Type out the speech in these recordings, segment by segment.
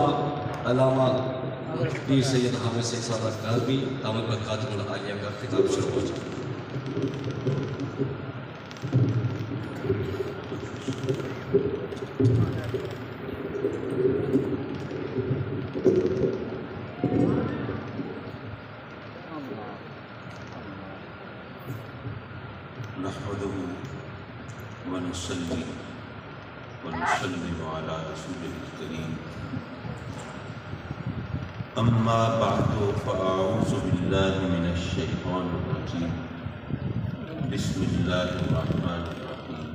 جناب علامہ پیر سید حامد سید صاحب کاظمی دامت برکاتہ العالیہ کا خطاب شروع ہو جائے۔ نحمده ونصلي ونسلم على رسوله الكريم أما بعد فأعوذ بالله من الشيطان الرجيم بسم الله الرحمن الرحيم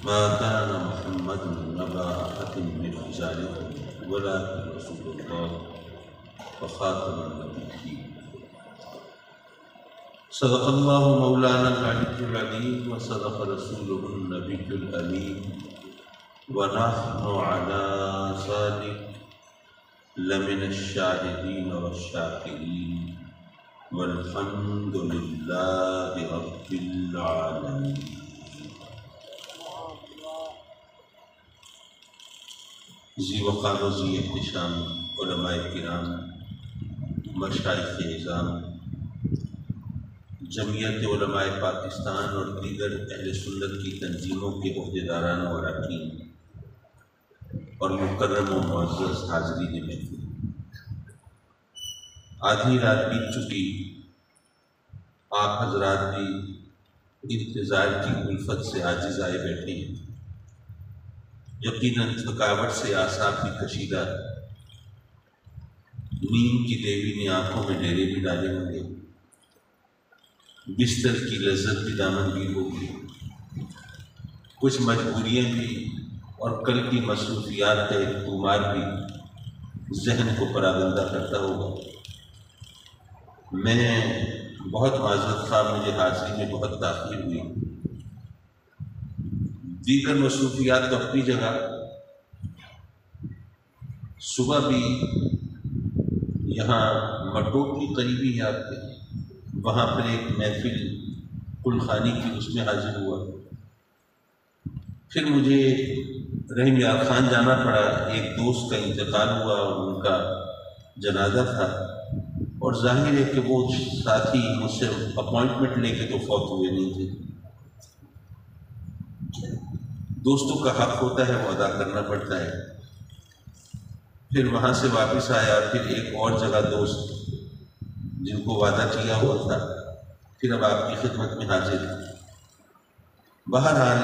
ما كان محمد نبا أحد من رجالكم ولكن رسول الله وخاتم النبيين صدق الله مولانا العلي العظيم وصدق رسوله النبي الأمين ونحن على ذلك لمن الشاهدين والشاكرين والحمد لله رب العالمين۔ ذی وقار و ذی احتشام علماء کرام، مشائخ اعظام، جمعیت علماء پاکستان اور دیگر اہل سنت کی تنظیموں کے عہدیداران و اراکین اور مکرم و معزز حاضرین محفل، آدھی رات بیت چکی، آپ حضرات بھی انتظار کی الفت سے عاجز آئے بیٹھے ہیں۔ یقیناً تھکاوٹ سے اعصاب بھی کشیدہ، نیند کی دیوی نے آنکھوں میں ڈیرے بھی ڈالے ہوں گے، بستر کی لذت بھی دامنگیر ہوگی، کچھ مجبوریاں بھی اور کل کی مصروفیات کا ایک طومار بھی ذہن کو پراگندہ کرتا ہوگا۔ میں بہت معذرت خواہ، مجھے حاضری میں بہت تاخیر ہوئی۔ دیگر مصروفیات تو اپنی جگہ، صبح بھی یہاں مٹوٹ کی قریبی ہے آپ کے، وہاں پر ایک محفل کلخانی کی، اس میں حاضر ہوا۔ پھر مجھے رحیم یار خان جانا پڑا، ایک دوست کا انتقال ہوا اور ان کا جنازہ تھا، اور ظاہر ہے کہ وہ ساتھی مجھ سے اپوائنٹمنٹ لے کے تو فوت ہوئے نہیں تھے۔ دوستوں کا حق ہوتا ہے، وہ ادا کرنا پڑتا ہے۔ پھر وہاں سے واپس آیا، پھر ایک اور جگہ دوست جن کو وعدہ کیا ہوا تھا، پھر اب آپ کی خدمت میں حاضر۔ بہرحال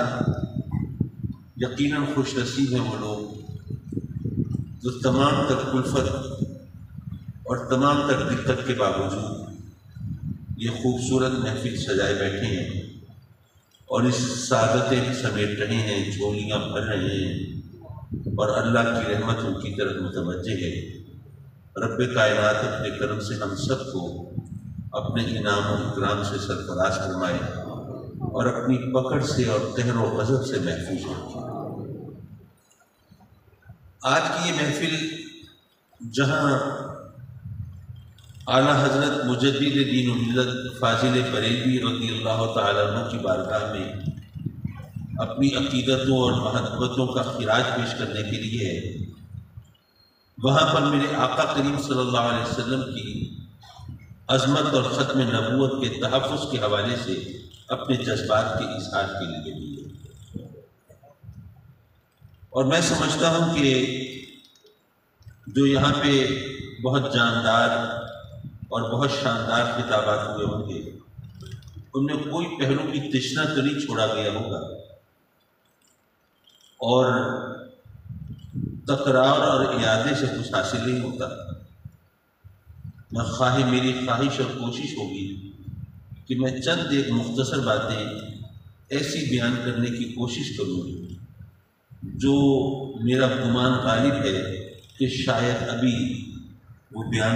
یقیناً خوش نصیب ہیں وہ لوگ جو تمام تر کلفت اور تمام تر دقت کے باوجود یہ خوبصورت محفل سجائے بیٹھے ہیں اور اس سعادتیں سمیٹ رہے ہیں، جھولیاں بھر رہے ہیں، اور اللہ کی رحمت ان کی طرف متوجہ ہے۔ رب کائنات اپنے کرم سے ہم سب کو اپنے انعام و اکرام سے سرفراز فرمائے اور اپنی پکڑ سے اور قہر و غضب سے محفوظ رکھے۔ آج کی یہ محفل جہاں اعلیٰ حضرت مجدد دین و ملت فاضل بریلوی رضی اللہ تعالیٰ عنہ کی بارگاہ میں اپنی عقیدتوں اور محبتوں کا خراج پیش کرنے کے لیے ہے، وہاں پر میرے آقا کریم صلی اللہ علیہ وسلم کی عظمت اور ختم نبوت کے تحفظ کے حوالے سے اپنے جذبات کے اظہار کے لیے بھی ہے۔ اور میں سمجھتا ہوں کہ جو یہاں پہ بہت جاندار اور بہت شاندار خطابات ہوئے ہوں گے، ان میں کوئی پہلو کی تشنہ تو نہیں چھوڑا گیا ہوگا، اور تکرار اور اعادے سے کچھ حاصل نہیں ہوتا۔ میری خواہش اور کوشش ہوگی کہ میں چند ایک مختصر باتیں ایسی بیان کرنے کی کوشش کروں جو میرا گمان غالب ہے کہ شاید ابھی وہ بیان